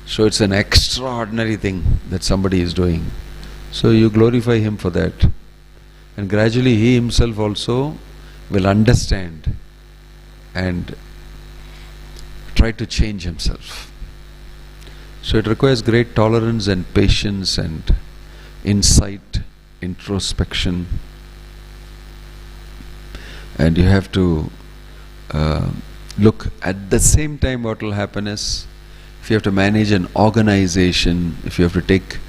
So it's an extraordinary thing that somebody is doing. So you glorify him for that. And gradually he himself also will understand and try to change himself. So it requires great tolerance and patience and insight, introspection, and you have to Look, at the same time what will happen is, if you have to manage an organization, if you have to take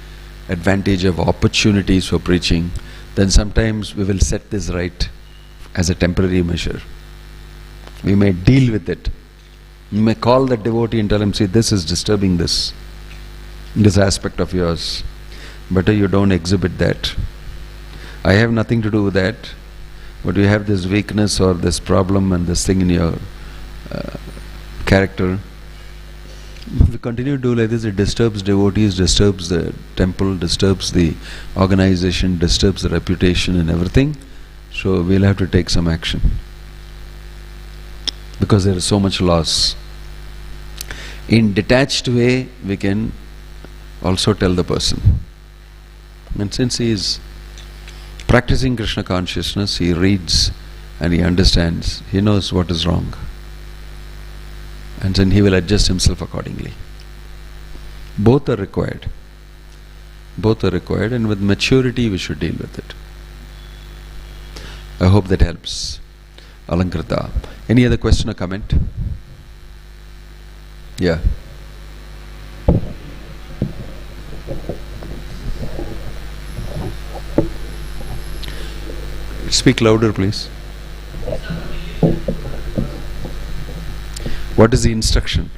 advantage of opportunities for preaching, then sometimes we will set this right as a temporary measure. We may deal with it. You may call the devotee and tell him, see, this is disturbing this aspect of yours. Better you don't exhibit that. I have nothing to do with that, but you have this weakness or this problem and this thing in your character. If you continue to do like this, it disturbs devotees, disturbs the temple, disturbs the organization, disturbs the reputation and everything. So we'll have to take some action, because there is so much loss. In detached way, we can also tell the person. And since he is practicing Krishna consciousness, he reads and he understands, he knows what is wrong. And then he will adjust himself accordingly. Both are required. Both are required, and with maturity we should deal with it. I hope that helps. Alankrita. Any other question or comment? Yeah. Speak louder, please. What is the instruction?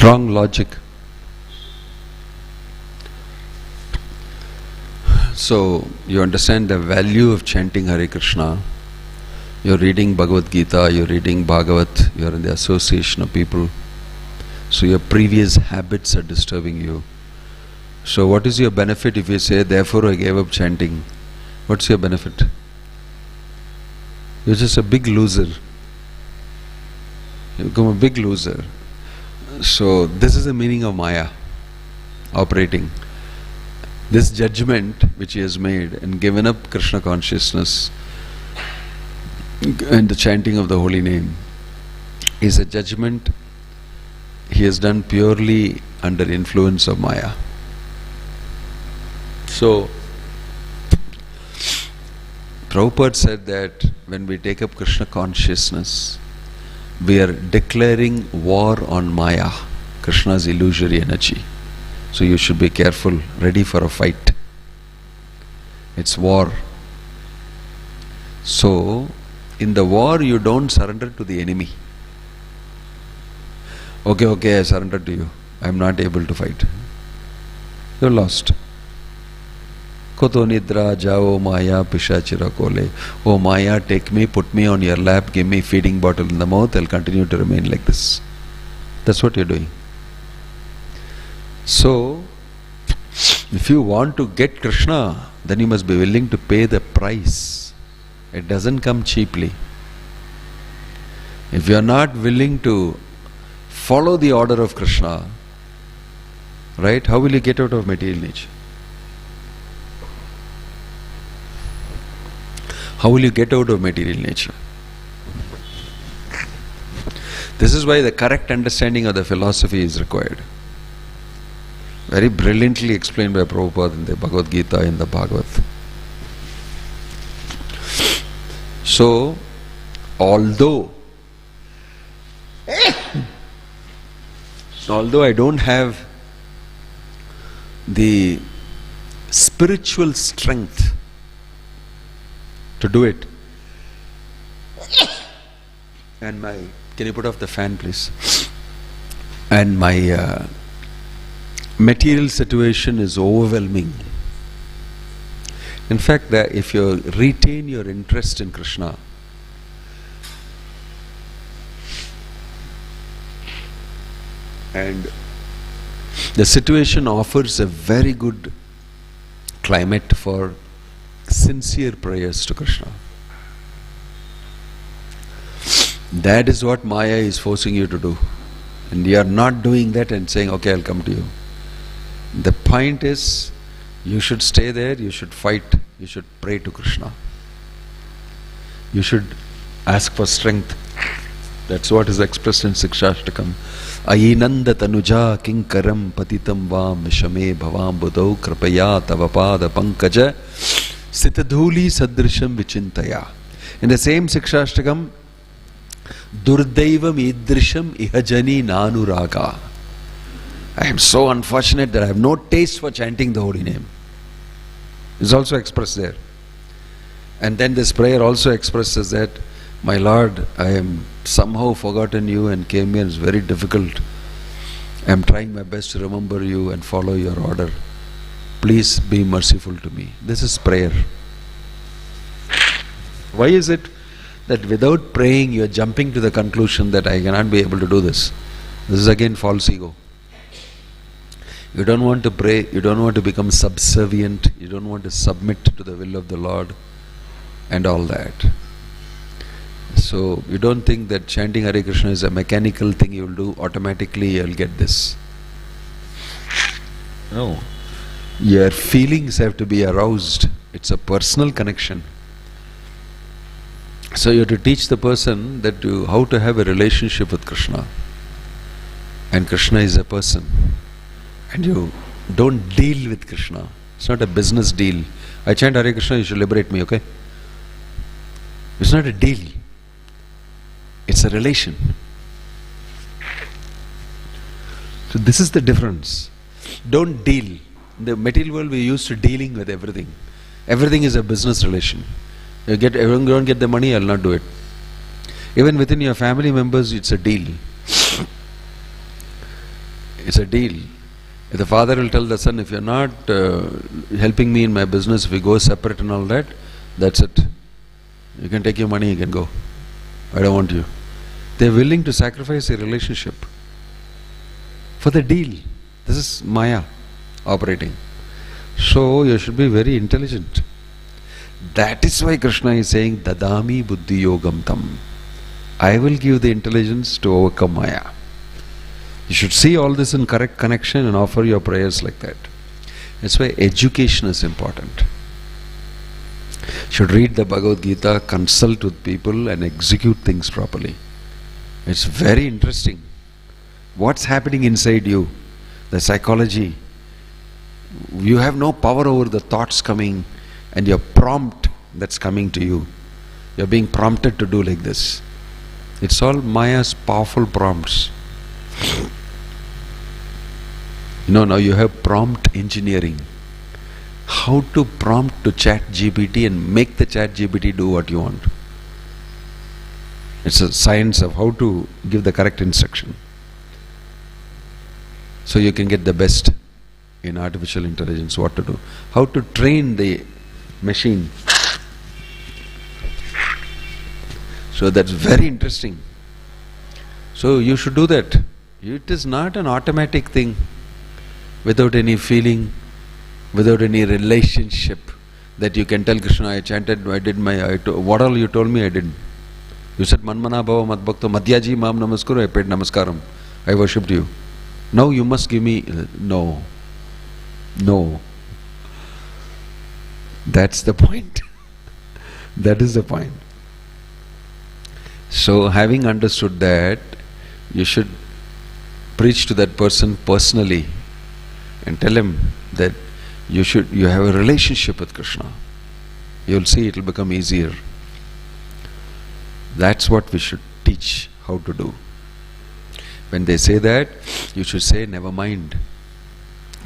Wrong logic. So, you understand the value of chanting Hare Krishna. You're reading Bhagavad Gita, you're reading Bhagavat, you're in the association of people. So your previous habits are disturbing you. So what is your benefit if you say, therefore I gave up chanting? What's your benefit? You're just a big loser. You become a big loser. So this is the meaning of Maya operating. This judgment which he has made and given up Krishna consciousness and the chanting of the holy name is a judgment he has done purely under influence of Maya. So Prabhupada said that when we take up Krishna consciousness, we are declaring war on Maya, Krishna's illusory energy. So you should be careful, ready for a fight. It's war. So in the war you don't surrender to the enemy. Okay, I surrender to you. I am not able to fight. You're lost. Koto nidra jao maya pishachira kole. Oh Maya, take me, put me on your lap, give me feeding bottle in the mouth, I'll continue to remain like this. That's what you're doing. So, if you want to get Krishna, then you must be willing to pay the price. It doesn't come cheaply. If you are not willing to follow the order of Krishna, right, how will you get out of material nature? How will you get out of material nature? This is why the correct understanding of the philosophy is required. Very brilliantly explained by Prabhupada in the Bhagavad Gita, in the Bhagavatam. So, although I don't have the spiritual strength to do it, and can you put off the fan please? And my material situation is overwhelming. In fact, if you retain your interest in Krishna, and the situation offers a very good climate for sincere prayers to Krishna. That is what Maya is forcing you to do. And you are not doing that and saying, okay, I'll come to you. The point is, you should stay there, you should fight, you should pray to Krishna. You should ask for strength. That's what is expressed in Sikshashtakam. Ayinanda tanuja kinkaram patitam vam vishame bhavam budau kripaya tavapada pankaja sitadhuli sadrisham vichintaya. In the same Sikshashtakam, Durdaivam idrisham ihajani nanuraga. I am so unfortunate that I have no taste for chanting the holy name. It's also expressed there. And then this prayer also expresses that, my Lord, I am somehow forgotten you and came here. It's very difficult. I am trying my best to remember you and follow your order. Please be merciful to me. This is prayer. Why is it that without praying you are jumping to the conclusion that I cannot be able to do this? This is again false ego. You don't want to pray, you don't want to become subservient, you don't want to submit to the will of the Lord and all that. So you don't think that chanting Hare Krishna is a mechanical thing you will do, automatically you will get this. No. Your feelings have to be aroused. It's a personal connection. So you have to teach the person that how to have a relationship with Krishna. And Krishna is a person. And you don't deal with Krishna. It's not a business deal. I chant Hare Krishna, you should liberate me, okay? It's not a deal. It's a relation. So this is the difference. Don't deal. In the material world we are used to dealing with everything. Everything is a business relation. You don't get the money, I will not do it. Even within your family members, it's a deal. It's a deal. If the father will tell the son, if you are not helping me in my business, if we go separate and all that, that's it. You can take your money, you can go. I don't want you. They are willing to sacrifice a relationship for the deal. This is Maya operating. So you should be very intelligent. That is why Krishna is saying, Dadami buddhi yogam tam. I will give the intelligence to overcome Maya. You should see all this in correct connection and offer your prayers like that. That's why education is important. You should read the Bhagavad Gita, consult with people and execute things properly. It's very interesting. What's happening inside you? The psychology. You have no power over the thoughts coming and your prompt that's coming to you. You're being prompted to do like this. It's all Maya's powerful prompts. Now you have prompt engineering. How to prompt to chat GPT and make the chat GPT do what you want. It's a science of how to give the correct instruction. So you can get the best in artificial intelligence, what to do. How to train the machine. So that's very interesting. So you should do that. It is not an automatic thing, without any feeling, without any relationship, that you can tell Krishna, I chanted, what all you told me I did. You said Manmana Bhava Madbhakta Madhyaji Mam Namaskuru, I paid Namaskaram. I worshipped you. Now you must give me, no. That's the point. That is the point. So having understood that, you should preach to that person personally and tell him that you have a relationship with Krishna. You'll see it will become easier. That's what we should teach how to do. When they say that, you should say, never mind.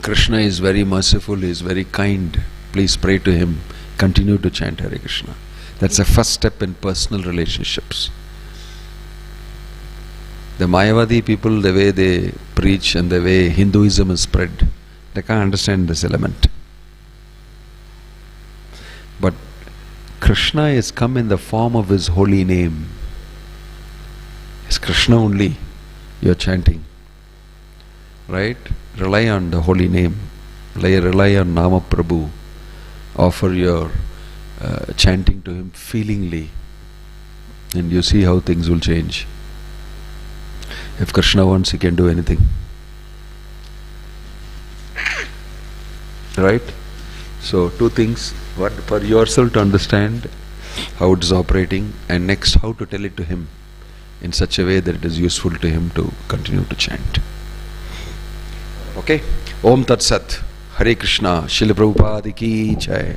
Krishna is very merciful, he is very kind. Please pray to him. Continue to chant Hare Krishna. That's the first step in personal relationships. The Mayavadi people, the way they preach and the way Hinduism is spread, they can't understand this element. But Krishna has come in the form of his holy name. It's Krishna only you are chanting. Right? Rely on the holy name. Rely on Nama Prabhu. Offer your chanting to him feelingly. and you see how things will change. If Krishna wants, he can do anything. Right? So, two things. One, for yourself to understand how it is operating, and next, how to tell it to him in such a way that it is useful to him to continue to chant. Okay? Om Tat Sat. Hare Krishna. Srila Prabhupada ki jai.